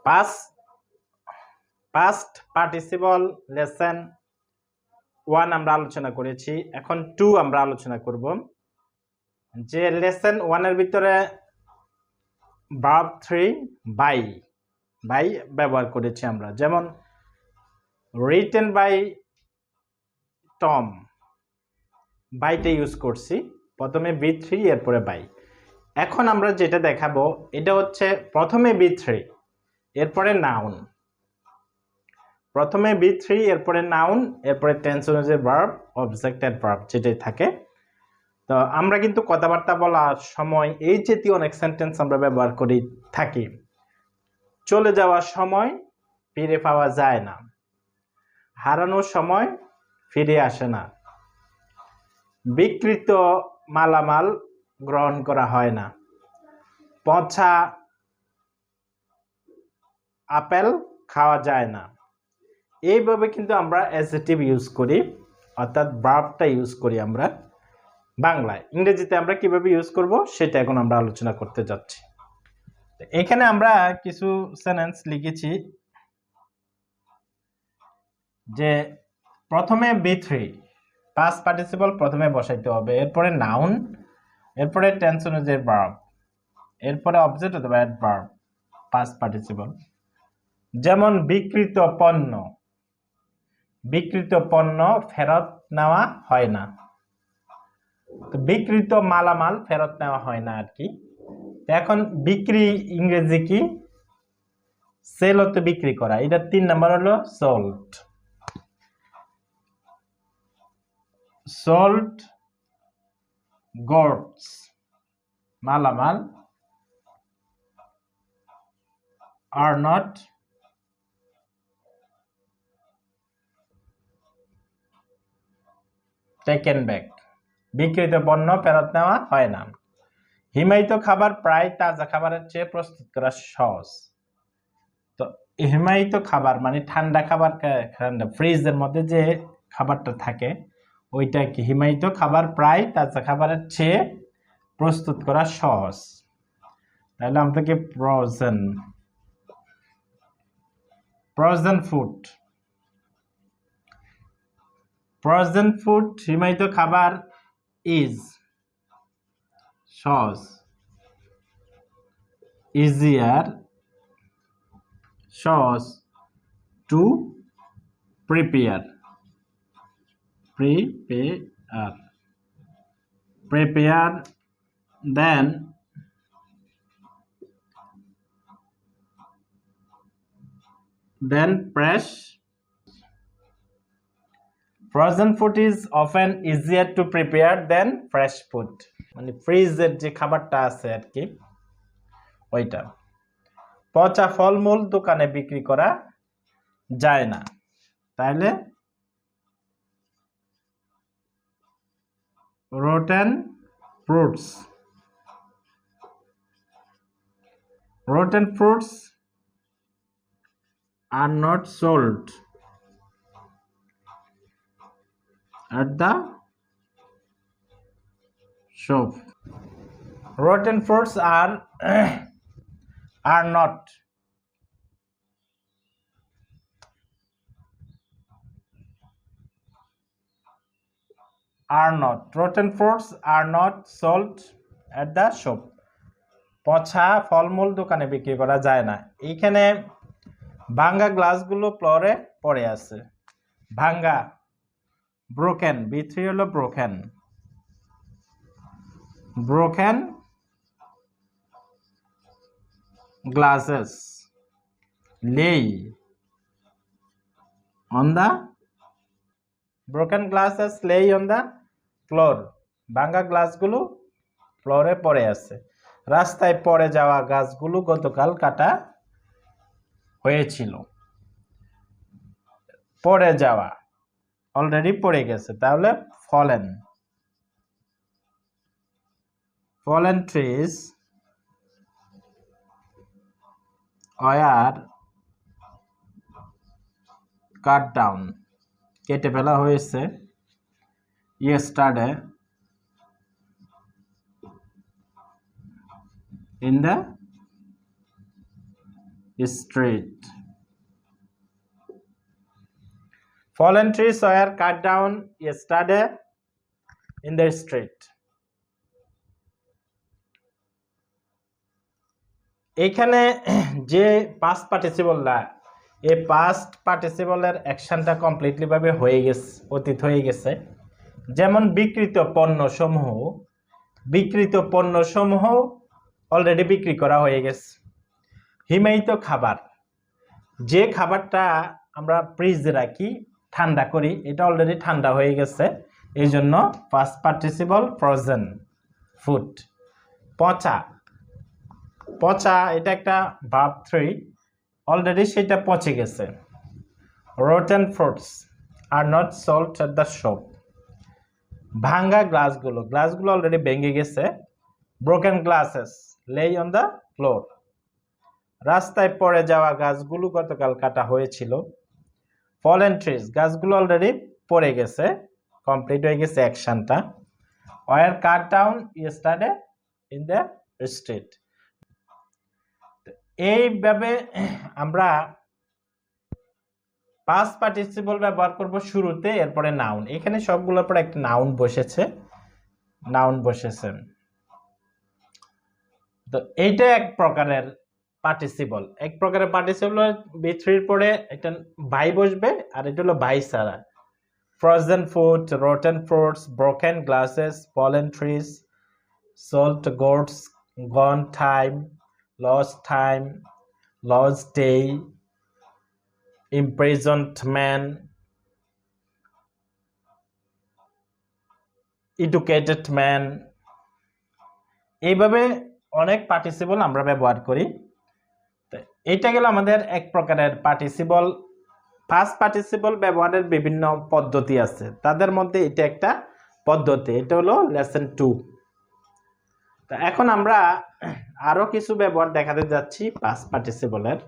Past participle lesson 1 আমরা আলোচনা করেছি। এখন 2 আমরা আলোচনা করব। যে লেসন 1 এর ভিতরে ভার্ব 3 বাই ব্যবহার করেছি আমরা, যেমন রিটেন বাই টম, বাইটা ইউজ করছি, প্রথমে B3 এরপরে বাই। এখন আমরা যেটা দেখাবো এটা হচ্ছে প্রথমে B3 এরপরে নাউন, প্রথমে B3 এরপরে নাউন, এরপরে টেন্স অনুযায়ী ভার্ব, অবজেক্ট এর ভার্ব যেটাই থাকে। তো আমরা কিন্তু কথাবার্তা বলার সময় এই জাতীয় অনেক সেন্টেন্স আমরা ব্যবহার করি থাকি। চলে যাওয়ার সময় ফিরে পাওয়া যায় না, হারানোর সময় ফিরে আসে না, বিকৃত মালামাল গ্রহণ করা হয় না, পচা আপেল খাওয়া যায় না। এইভাবে কিন্তু আমরা অ্যাডজেক্টিভ ইউজ করি, অর্থাৎ ভার্বটা ইউজ করি আমরা বাংলায়। ইংরেজিতে আমরা কিভাবে ইউজ করব সেটা এখন আমরা আলোচনা করতে যাচ্ছি। এখানে আমরা কিছু সেন্টেন্স লিখেছি যে প্রথমে B3 পাস্ট পার্টিসিপল প্রথমে বসাইতে হবে, এরপরে নাউন, এরপরে টেন্স অনুযায়ী ভার্ব, এরপরে অবজেক্ট অথবা অ্যাডভার্ব পাস্ট পার্টিসিপল। যেমন বিকৃত পণ্য, বিকৃত পণ্য ফেরত নেওয়া হয় না, তো বিকৃত মালামাল ফেরত নেওয়া হয় না আর কি। এখন বিক্রি ইংরেজি কি? সেল হতে বিক্রি করা, এটা 3 নাম্বার হলো সোল্ড। সোল্ড গুডস মালামাল আর নট টেকেন ব্যাক, বিক্রিত পণ্য ফেরত নেওয়া হয় না। হিমায়িত খাবার প্রায় তাজা খাবারের চেয়ে প্রস্তুত করা সহজ। তো হিমায়িত খাবার মানে ঠান্ডা খাবার, ঠান্ডা ফ্রিজের মধ্যে যে খাবারটা থাকে ওইটা কি? হিমায়িত খাবার প্রায় তাজা খাবারের চেয়ে প্রস্তুত করা সহজ। তাহলে আমাদেরকে ফ্রোজেন ফুড হিমায়িত খাবার ইজ সহজ, ইজিয়ার সহজ to prepare than fresh. Frozen food is often easier to prepare than fresh food. মানে ফ্রিজের যে খাবারটা আছে আর কি ওইটা। পচা ফলমূল দোকানে বিক্রি করা যায় না। তাহলে rotten fruits are not sold at the shop. Rotten fruits are not rotten fruits are not sold at the shop. পচা ফলমূল দোকানে বিক্রি করা যায় না। এইখানে ভাঙ্গা গ্লাসগুলো ফ্লোরে পড়ে আছে, ভাঙ্গা ব্রোকেন, B3 হলো broken glasses lay on the floor. ভাঙ্গা গ্লাসগুলো ফ্লোরে পড়ে আছে। রাস্তায় পড়ে যাওয়া গাছগুলো গতকাল কাটা হয়েছিল। পড়ে যাওয়া অলরেডি পড়ে গেছে, তাহলে fallen trees were cut down, কেটে ফেলা হয়েছে yesterday in the street. Fallen trees were cut down yesterday in the street. এখানে যে পাস্ট পার্টিসিপলটা এই পাস্ট পার্টিসিপলের অ্যাকশনটা কমপ্লিটলি ভাবে হয়ে গেছে, অতীত হয়ে গেছে। যেমন বিক্রিত পণ্যসমূহ অলরেডি বিক্রি করা হয়ে গেছে। হিমায়িত খাবার, যে খাবারটা আমরা ফ্রিজে রাখি ঠান্ডা করি, এটা অলরেডি ঠান্ডা হয়ে গেছে, এই জন্য পাস্ট পার্টিসিপল ফ্রোজেন ফুড। পচা এটা একটা ভার্ব 3, অলরেডি সেটা পচে গেছে। Rotten fruits are not sold at the shop. ভাঙ্গা গ্লাসগুলো অলরেডি ভেঙে গেছে। ব্রোকেন গ্লাসেস লেই অন দ্য ফ্লোর। রাস্তায় পড়ে যাওয়া গাছগুলো গতকাল কাটা হয়েছিল। ফলেন ট্রিজ, গাছগুলো অলরেডি পড়ে গেছে, কমপ্লিট হয়ে গেছে অ্যাকশনটা। Were cut down yesterday in the street. এইভাবে আমরা পাস্ট পার্টিসিপল ব্যবহার করব শুরুতে, এরপরে নাউন। এখানে সবগুলোর পরে একটা নাউন বসেছে। তো এইটা এক প্রকারের পার্টিসিপল। B3 এর পরে একটা বাই বসবে, আর এটা হলো বাই ছাড়া। Frozen food, rotten fruits, broken glasses, fallen trees, sold goods, gone time, lost day, imprisoned man, educated man। এইভাবে অনেক পার্টিসিপল আমরা ব্যবহার করি। এইটা গেল আমাদের এক প্রকারের পার্টিসিপল। পাস্ট পার্টিসিপল ব্যবহারের বিভিন্ন পদ্ধতি আছে, তাদের মধ্যে এটা একটা পদ্ধতি। এটা হলো লেসন 2। তো এখন আমরা আরো কিছু ব্যবহার দেখাতে যাচ্ছি পাস্ট পার্টিসিপলের।